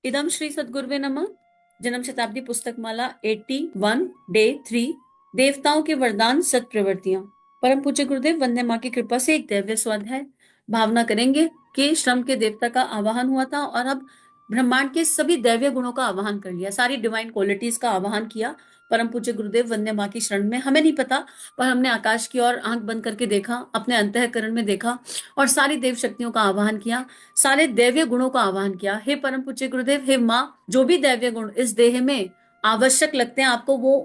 इदम श्री सद्गुरुवे नमः। जन्म शताब्दी पुस्तक माला 81 डे 3। देवताओं के वरदान सत प्रवृत्तियां। परम पूज्य गुरुदेव वंदे मां की कृपा से एक दिव्य स्वाध्याय भावना करेंगे कि श्रम के देवता का आवाहन हुआ था और अब ब्रह्मांड के सभी दैवीय गुणों का आवाहन कर लिया, सारी डिवाइन क्वालिटीज का आवाहन किया। परम पूज्य गुरुदेव वंदे मां की शरण में हमें नहीं पता, पर हमने आकाश की ओर आंख बंद करके देखा, अपने अंतःकरण में देखा और सारी देव शक्तियों का आवाहन किया, सारे दैवीय गुणों का आवाहन किया। हे परम पूज्य गुरुदेव, हे माँ, जो भी दैवीय गुण इस देह में आवश्यक लगते हैं आपको, वो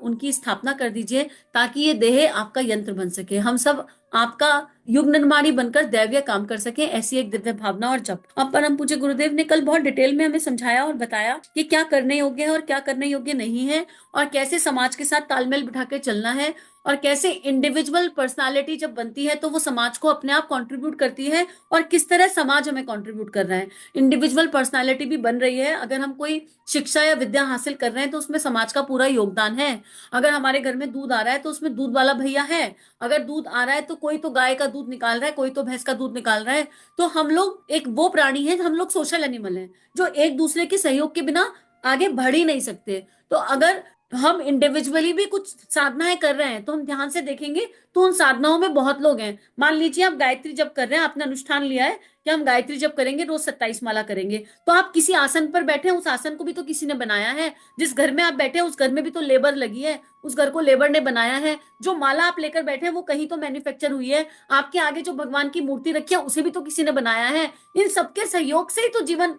उनकी स्थापना कर दीजिए, ताकि ये देह आपका यंत्र बन सके, हम सब आपका युग निर्माणी बनकर दैवीय काम कर सके। ऐसी एक दिव्य भावना और जप। अब परम पूज्य गुरुदेव ने कल बहुत डिटेल में हमें समझाया और बताया कि क्या करने योग्य है और क्या करने योग्य नहीं है, और कैसे समाज के साथ तालमेल बिठा के चलना है, और कैसे इंडिविजुअल पर्सनालिटी जब बनती है तो वो समाज को अपने आप कंट्रीब्यूट करती है, और किस तरह समाज हमें कंट्रीब्यूट कर रहा है। इंडिविजुअल पर्सनालिटी भी बन रही है, अगर हम कोई शिक्षा या विद्या हासिल कर रहे हैं तो उसमें समाज का पूरा योगदान है। अगर हमारे घर में दूध आ रहा है तो उसमें दूध वाला भैया है, अगर दूध आ रहा है तो कोई तो गाय का दूध निकाल रहा है, कोई तो भैंस का दूध निकाल रहा है। तो हम लोग एक वो प्राणी है, हम लोग सोशल एनिमल हैं जो एक दूसरे के सहयोग के बिना आगे बढ़ ही नहीं सकते। तो अगर हम इंडिविजुअली भी कुछ साधनाएं कर रहे हैं तो हम ध्यान से देखेंगे तो उन साधनाओं में बहुत लोग हैं। मान लीजिए आप गायत्री जप कर रहे हैं, आपने अनुष्ठान लिया है कि हम गायत्री जप करेंगे, रोज 27 माला करेंगे, तो आप किसी आसन पर बैठे हैं, उस आसन को भी तो किसी ने बनाया है। जिस घर में आप बैठे हैं उस घर में भी तो लेबर लगी है, उस घर को लेबर ने बनाया है। जो माला आप लेकर बैठे हैं वो कहीं तो मैन्युफैक्चर हुई है। आपके आगे जो भगवान की मूर्ति रखी है उसे भी तो किसी ने बनाया है। इन सबके सहयोग से ही तो जीवन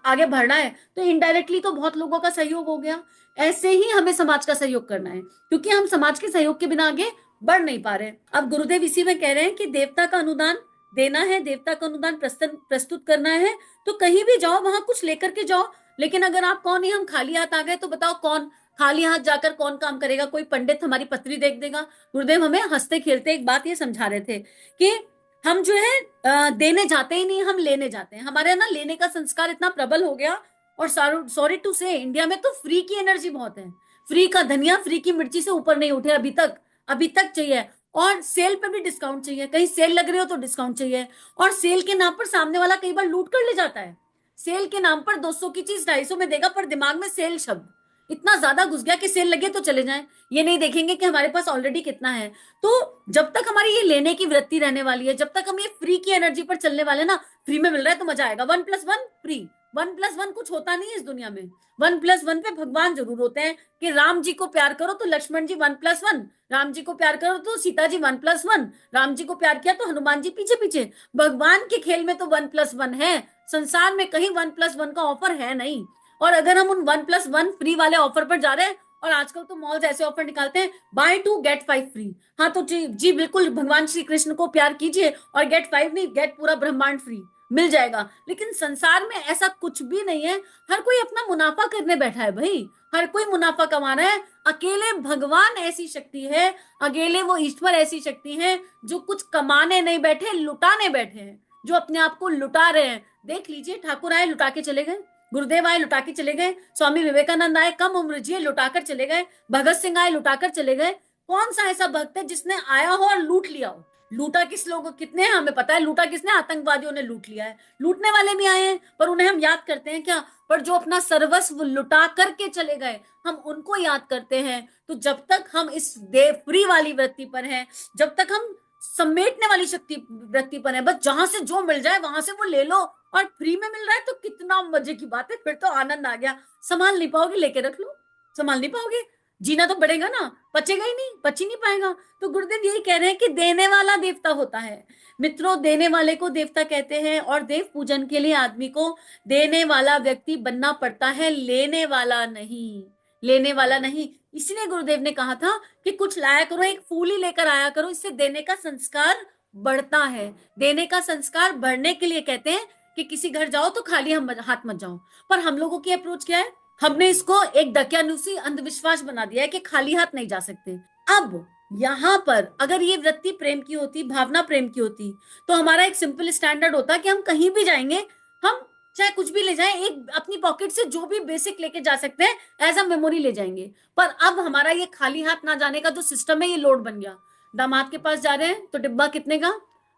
आगे बढ़ना है, तो इनडायरेक्टली तो बहुत लोगों का सहयोग हो गया। ऐसे ही हमें समाज का सहयोग करना है, क्योंकि हम समाज के सहयोग के बिना आगे बढ़ नहीं पा रहे। अब गुरुदेव इसी में कह रहे हैं कि देवता का अनुदान देना है, देवता का अनुदान प्रस्तुत करना है, तो कहीं भी जाओ वहां कुछ लेकर के जाओ। लेकिन अगर आप कौन ही हम खाली हाथ आ गए तो बताओ कौन खाली हाथ जाकर कौन काम करेगा? कोई पंडित हमारी पत्री देख देगा? गुरुदेव हमें हंसते खेलते एक बात ये समझा रहे थे कि हम जो है देने जाते ही नहीं, हम लेने जाते हैं। हमारे ना लेने का संस्कार इतना प्रबल हो गया। और सॉरी टू से, इंडिया में तो फ्री की एनर्जी बहुत है। फ्री का धनिया फ्री की मिर्ची से ऊपर नहीं उठे अभी तक। अभी तक चाहिए, और सेल पे भी डिस्काउंट चाहिए, कहीं सेल लग रही हो तो डिस्काउंट चाहिए। और सेल के नाम पर सामने वाला कई बार लूट कर ले जाता है। सेल के नाम पर 200 की चीज 250 में देगा, पर दिमाग में सेल शब्द इतना ज्यादा घुस गया कि सेल लगे तो चले जाएं, ये नहीं देखेंगे कि हमारे पास ऑलरेडी कितना है। तो जब तक हमारी ये लेने की वृत्ति रहने वाली है, जब तक हम ये फ्री की एनर्जी पर चलने वाले ना, फ्री में मिल रहा है तो मजा आएगा, 1+1 फ्री। 1+1 कुछ होता नहीं है इस दुनिया में। 1+1 पे भगवान जरूर होते हैं कि राम जी को प्यार करो तो लक्ष्मण जी 1+1, राम जी को प्यार करो तो सीता जी 1+1, राम जी को प्यार किया तो हनुमान जी पीछे पीछे। भगवान के खेल में तो 1+1 है, संसार में कहीं 1+1 का ऑफर है नहीं। और अगर हम उन 1+1 फ्री वाले ऑफर पर जा रहे हैं, और आजकल तो मॉल्स ऐसे ऑफर निकालते हैं, बाय 2 गेट 5 फ्री। हाँ तो जी बिल्कुल भगवान श्री कृष्ण को प्यार कीजिए और गेट 5 नहीं, गेट पूरा ब्रह्मांड फ्री मिल जाएगा। लेकिन संसार में ऐसा कुछ भी नहीं है। हर कोई अपना मुनाफा करने बैठा है भाई, हर कोई मुनाफा कमा रहा है। अकेले भगवान ऐसी शक्ति है, अकेले वो ईश्वर ऐसी शक्ति है जो कुछ कमाने नहीं बैठे, लुटाने बैठे हैं, जो अपने आप को लुटा रहे हैं। देख लीजिए, ठाकुर आए लुटा के चले गए, गुरुदेव आए लुटा के चले गए, स्वामी विवेकानंद आए कम उम्र जिए लुटाकर चले गए, भगत सिंह आए लुटाकर चले गए। कौन सा ऐसा भक्त है जिसने आया हो और लूट लिया हो? लूटा किस लोगों कितने हैं हमें पता है, लूटा किसने? आतंकवादियों ने लूट लिया है। लूटने वाले भी आए हैं, पर उन्हें हम याद करते हैं क्या? पर जो अपना सर्वस्व लुटा करके चले गए, हम उनको याद करते हैं। तो जब तक हम इस देवफ्री वाली वृत्ति पर हैं, जब तक हम समेटने वाली शक्ति वृत्ति पर है, बस जहां से जो मिल जाए वहां से वो ले लो, और फ्री में मिल रहा है तो कितना मजे की बात है, फिर तो आनंद आ गया। संभाल नहीं पाओगे लेके रख लो, संभाल नहीं पाओगे, जीना तो पड़ेगा ना, पचेगा ही नहीं, पच ही नहीं पाएगा। तो गुरुदेव यही कह रहे हैं कि देने वाला देवता होता है मित्रों, देने वाले को देवता कहते हैं। और देव पूजन के लिए आदमी को देने वाला व्यक्ति बनना पड़ता है, लेने वाला नहीं, लेने वाला नहीं। इसलिए गुरुदेव ने कहा था कि कुछ लाया करो, एक फूल ही लेकर आया करो, इससे देने का संस्कार बढ़ता है। देने का संस्कार बढ़ने के लिए कहते हैं कि किसी घर जाओ तो खाली हम हाथ मत जाओ। पर हम लोगों की अप्रोच क्या है? हमने इसको एक दकियानुसी अंधविश्वास बना दिया है कि खाली हाथ नहीं जा सकते। अब यहाँ पर अगर ये वृत्ति प्रेम की होती, भावना प्रेम की होती, तो हमारा एक सिंपल स्टैंडर्ड होता कि हम कहीं भी जाएंगे, हम चाहे कुछ भी ले जाएं, एक अपनी पॉकेट से जो भी बेसिक लेके जा सकते हैं एज अ मेमोरी ले जाएंगे। पर अब हमारा ये खाली हाथ ना जाने का जो सिस्टम है, ये लोड बन गया। दामाद के पास जा रहे हैं तो डिब्बा कितने का,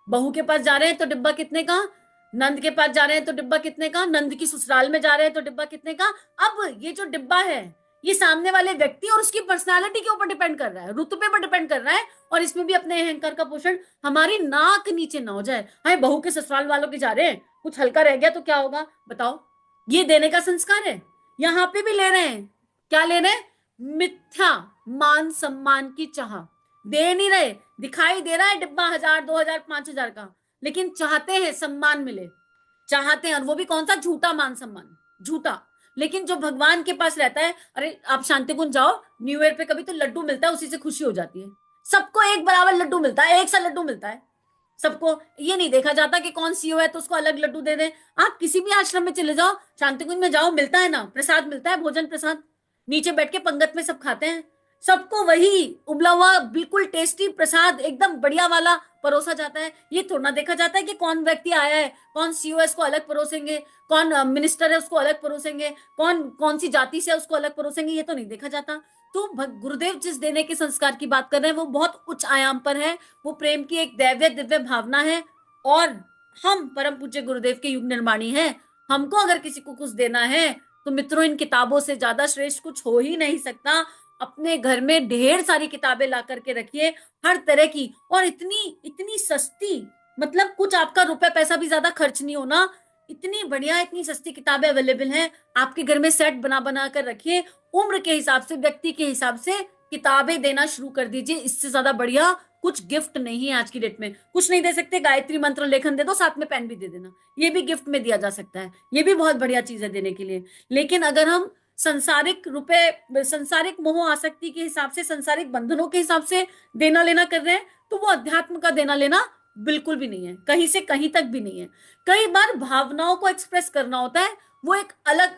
बहू के पास जा रहे हैं तो डिब्बा कितने का, नंद के पास जा रहे हैं तो डिब्बा कितने का, नंद की ससुराल में जा रहे हैं तो डिब्बा कितने का। अब ये जो डिब्बा है ये सामने वाले व्यक्ति और उसकी पर्सनालिटी के ऊपर डिपेंड कर रहा है, रुतबे पर डिपेंड कर रहा है। और इसमें भी अपने अहंकार का पोषण, हमारी नाक नीचे ना हो जाए, हाय बहू के ससुराल वालों के जा रहे हैं, कुछ हल्का रह गया तो क्या होगा बताओ। ये देने का संस्कार है। यहाँ पे भी ले रहे हैं, क्या ले रहे हैं, मिथ्या मान सम्मान की चाह। दे नहीं रहे, दिखाई दे रहा है डिब्बा 1000 2000 5000 का, लेकिन चाहते हैं सम्मान मिले, चाहते हैं। और वो भी कौन सा, झूठा मान सम्मान, झूठा। लेकिन जो भगवान के पास रहता है, अरे आप शांति कुंज जाओ, न्यू ईयर पे कभी तो लड्डू मिलता है, उसी से खुशी हो जाती है। सबको एक बराबर लड्डू मिलता है, एक सा लड्डू मिलता है सबको। ये नहीं देखा जाता कि कौन सीओ है तो उसको अलग लड्डू दे दें। आप किसी भी आश्रम में चले जाओ, शांति कुंज में जाओ, मिलता है ना प्रसाद, मिलता है भोजन प्रसाद, नीचे बैठ के पंगत में सब खाते हैं। सबको वही उबला हुआ बिल्कुल टेस्टी प्रसाद एकदम बढ़िया वाला परोसा जाता है। ये थोड़ा ना देखा जाता है कि कौन व्यक्ति आया है, कौन सीओ है उसको अलग परोसेंगे, कौन मिनिस्टर है उसको अलग परोसेंगे, कौन कौन सी जाति से है उसको अलग परोसेंगे, ये तो नहीं देखा जाता। तो गुरुदेव जिस देने के संस्कार की बात कर रहे हैं वो बहुत उच्च आयाम पर है, वो प्रेम की एक दैव्य दिव्य भावना है। और हम परम पूज्य गुरुदेव के युग निर्माणी हैं। हमको अगर किसी को कुछ देना है तो मित्रों इन किताबों से ज्यादा श्रेष्ठ कुछ हो ही नहीं सकता। अपने घर में ढेर सारी किताबें ला करके रखिए, हर तरह की, और इतनी इतनी सस्ती, मतलब कुछ आपका रुपए पैसा भी ज्यादा खर्च नहीं होना, इतनी बढ़िया इतनी सस्ती किताबें अवेलेबल हैं। आपके घर में सेट बना बना कर रखिए, उम्र के हिसाब से व्यक्ति के हिसाब से किताबें देना शुरू कर दीजिए। इससे ज्यादा बढ़िया कुछ गिफ्ट नहीं है आज की डेट में। कुछ नहीं दे सकते, गायत्री मंत्र लेखन दे दो, साथ में पेन भी दे देना, ये भी गिफ्ट में दिया जा सकता है, ये भी बहुत बढ़िया चीज है देने के लिए। लेकिन अगर हम संसारिक रुपए, संसारिक मोह आसक्ति के हिसाब से, संसारिक बंधनों के हिसाब से देना लेना कर रहे हैं तो वो अध्यात्म का देना लेना बिल्कुल भी नहीं है, कहीं से कहीं तक भी नहीं है। कई बार भावनाओं को एक्सप्रेस करना होता है, वो एक अलग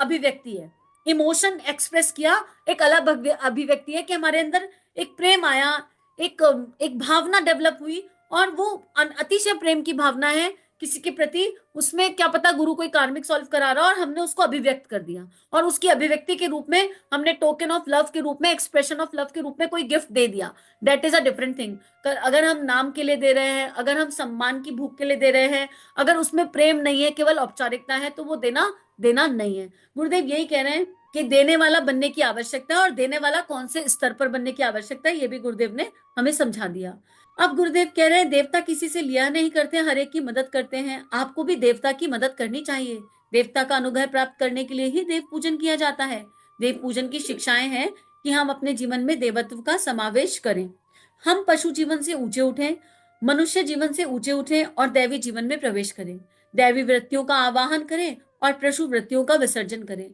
अभिव्यक्ति है। इमोशन एक्सप्रेस किया एक अलग अभिव्यक्ति है, कि हमारे अंदर एक प्रेम आया, एक एक भावना डेवलप हुई, और वो अतिशय प्रेम की भावना है किसी के प्रति। उसमें क्या पता गुरु कोई कार्मिक सॉल्व करा रहा और हमने उसको अभिव्यक्त कर दिया, और उसकी अभिव्यक्ति के रूप में हमने टोकन ऑफ लव के रूप में, एक्सप्रेशन ऑफ लव के रूप में कोई गिफ्ट दे दिया। That is a different thing. अगर हम नाम के लिए दे रहे हैं, अगर हम सम्मान की भूख के लिए दे रहे हैं, अगर उसमें प्रेम नहीं है, केवल औपचारिकता है, तो वो देना देना नहीं है। गुरुदेव यही कह रहे हैं कि देने वाला बनने की आवश्यकता है, और देने वाला कौन से स्तर पर बनने की आवश्यकता है ये भी गुरुदेव ने हमें समझा दिया। अब गुरुदेव कह रहे हैं देवता किसी से लिया नहीं करते, हर एक की मदद करते हैं। आपको भी देवता की मदद करनी चाहिए। देवता का अनुग्रह प्राप्त करने के लिए ही देव पूजन किया जाता है। देव पूजन की शिक्षाएं हैं कि हम अपने जीवन में देवत्व का समावेश करें। हम पशु जीवन से ऊंचे उठें, मनुष्य जीवन से ऊंचे उठें और दैवी जीवन में प्रवेश करें। दैवी वृत्तियों का आवाहन करें और पशु वृत्तियों का विसर्जन करें।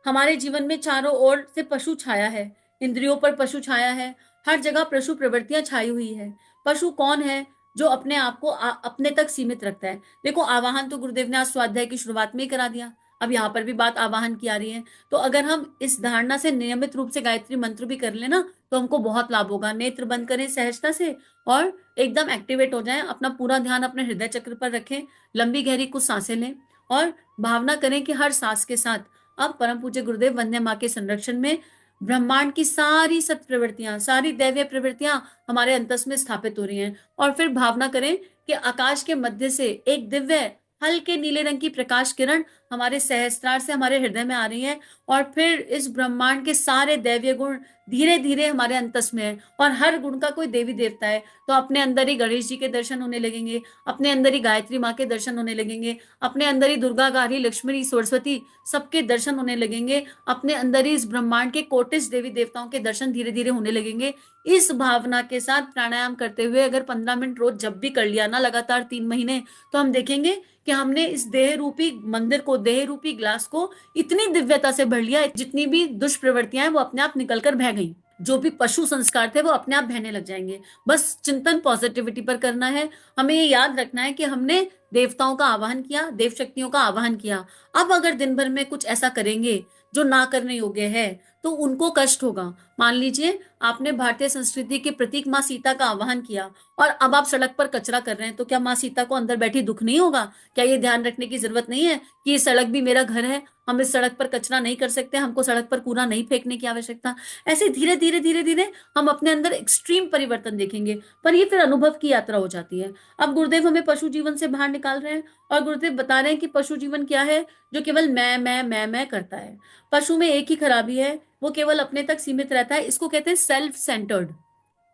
हमारे जीवन में चारों ओर से पशु छाया है, इंद्रियों पर पशु छाया है, हर जगह पशु प्रवृत्तियां छाई हुई है। पशु कौन है, जो अपने आप को अपने तक सीमित रखता है। देखो आवाहन तो गुरुदेव ने आज स्वाध्याय की शुरुआत में ही करा दिया, अब यहाँ पर भी बात आवाहन की आ रही है। तो अगर हम इस धारणा से नियमित रूप से गायत्री मंत्र भी कर लेना तो हमको बहुत लाभ होगा। नेत्र बंद करें सहजता से और एकदम एक्टिवेट हो जाएं, अपना पूरा ध्यान अपने हृदय चक्र पर रखें, लंबी गहरी कुछ सांसें लें और भावना करें कि हर सांस के साथ अब परम पूज्य गुरुदेव वंदे मां के संरक्षण में ब्रह्मांड की सारी सत प्रवृत्तियां, सारी दैवीय प्रवृत्तियां हमारे अंतस में स्थापित हो रही हैं। और फिर भावना करें कि आकाश के मध्य से एक दिव्य हल्के नीले रंग की प्रकाश किरण हमारे सहस्त्रार से हमारे हृदय में आ रही है, और फिर इस ब्रह्मांड के सारे दैवीय गुण धीरे धीरे हमारे अंतस में है, और हर गुण का कोई देवी देवता है। तो अपने अंदर ही गणेश जी के दर्शन होने लगेंगे, अपने अंदर ही गायत्री माँ के दर्शन होने लगेंगे, अपने अंदर ही दुर्गा, गारी, लक्ष्मी, सरस्वती सबके दर्शन होने लगेंगे, अपने अंदर ही इस ब्रह्मांड के कोटिश देवी देवताओं के दर्शन धीरे धीरे होने लगेंगे। इस भावना के साथ प्राणायाम करते हुए अगर 15 मिनट रोज जब भी कर लिया ना, लगातार 3 महीने, तो हम देखेंगे कि हमने इस देह रूपी मंदिर को, देह रूपी ग्लास को इतनी दिव्यता से भर लिया, जितनी भी दुष्प्रवृत्तियां हैं वो अपने आप निकलकर बह गई, जो भी पशु संस्कार थे वो अपने आप बहने लग जाएंगे। बस चिंतन पॉजिटिविटी पर करना है। हमें ये याद रखना है कि हमने देवताओं का आवाहन किया, देव शक्तियों का आवाहन किया। अब अगर दिन भर में कुछ ऐसा करेंगे जो ना करने योग्य है तो उनको कष्ट होगा। मान लीजिए आपने भारतीय संस्कृति के प्रतीक माँ सीता का आवाहन किया और अब आप सड़क पर कचरा कर रहे हैं, तो क्या माँ सीता को अंदर बैठी दुख नहीं होगा? क्या ये ध्यान रखने की जरूरत नहीं है कि ये सड़क भी मेरा घर है, हम इस सड़क पर कचरा नहीं कर सकते, हमको सड़क पर कूड़ा नहीं फेंकने की आवश्यकता। ऐसे धीरे धीरे धीरे धीरे हम अपने अंदर एक्सट्रीम परिवर्तन देखेंगे, पर ये फिर अनुभव की यात्रा हो जाती है। अब गुरुदेव हमें पशु जीवन से बाहर निकाल रहे हैं और गुरुदेव बता रहे हैं कि पशु जीवन क्या है, जो केवल मैं करता है। पशु में एक ही खराबी है, वो केवल अपने तक सीमित रहता है। इसको कहते हैं सेल्फ सेंटर्ड,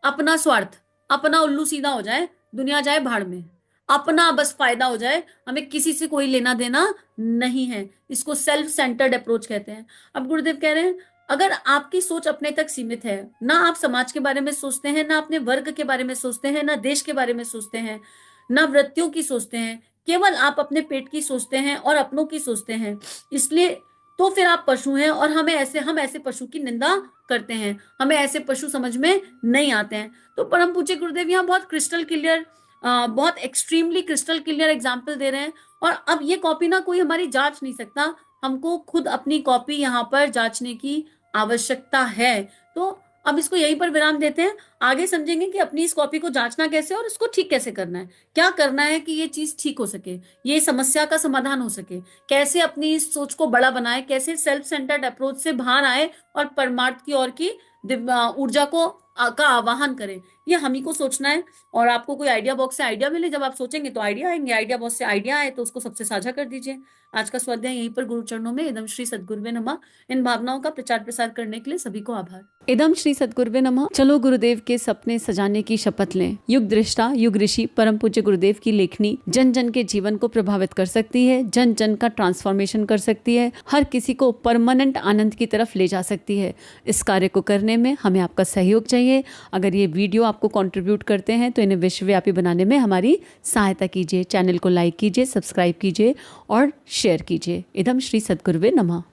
अपना स्वार्थ, अपना उल्लू सीधा हो जाए, दुनिया जाए भाड़ में, अपना बस फायदा हो जाए, हमें किसी से कोई लेना देना नहीं है। इसको सेल्फ सेंटर्ड अप्रोच कहते हैं। अब गुरुदेव कह रहे हैं, अगर आपकी सोच अपने तक सीमित है, ना आप समाज के बारे में सोचते हैं, ना अपने वर्ग के बारे में सोचते हैं, ना देश के बारे में सोचते हैं, ना वृत्तियों की सोचते हैं, केवल आप अपने पेट की सोचते हैं और अपनों की सोचते हैं, इसलिए तो फिर आप पशु हैं और हम ऐसे पशु की निंदा करते हैं, हमें ऐसे पशु समझ में नहीं आते हैं। तो परम पूज्य गुरुदेव यहाँ बहुत क्रिस्टल क्लियर, बहुत एक्सट्रीमली क्रिस्टल क्लियर एग्जाम्पल दे रहे हैं। और अब ये कॉपी ना कोई हमारी जांच नहीं सकता, हमको खुद अपनी कॉपी यहाँ पर जांचने की आवश्यकता है। तो अब इसको यहीं पर विराम देते हैं, आगे समझेंगे कि अपनी इस कॉपी को जांचना कैसे और इसको ठीक कैसे करना है, क्या करना है कि ये चीज ठीक हो सके, ये समस्या का समाधान हो सके, कैसे अपनी इस सोच को बड़ा बनाए, कैसे सेल्फ सेंटर्ड अप्रोच से बाहर आए और परमार्थ की ओर की ऊर्जा को का आवाहन करें। ये हम ही को सोचना है। और आपको कोई आइडिया बॉक्स से आइडिया मिले, जब आप सोचेंगे तो आइडिया आएंगे, आइडिया बॉक्स से आइडिया आए तो उसको सबसे साझा कर दीजिए। आज का स्वाध्याय यहीं पर गुरु चरणों में। इदम श्री सद्गुरुवे नमः। इन भावनाओं का प्रचार प्रसार करने के लिए सभी को आभार। इदम श्री सद्गुरुवे नमः। चलो गुरुदेव के सपने सजाने की शपथ लें। युग दृष्टा युग ऋषि परम पूज्य गुरुदेव की लेखनी जन जन के जीवन को प्रभावित कर सकती है, जन जन का ट्रांसफॉर्मेशन कर सकती है, हर किसी को परमानेंट आनंद की तरफ ले जा सकती है। इस कार्य को करने में हमें आपका सहयोग चाहिए। अगर ये वीडियो आपको कंट्रीब्यूट करते हैं तो इन्हें विश्वव्यापी बनाने में हमारी सहायता कीजिए। चैनल को लाइक कीजिए, सब्सक्राइब कीजिए और शेयर कीजिए। इदम श्री सद्गुरुवे नमः।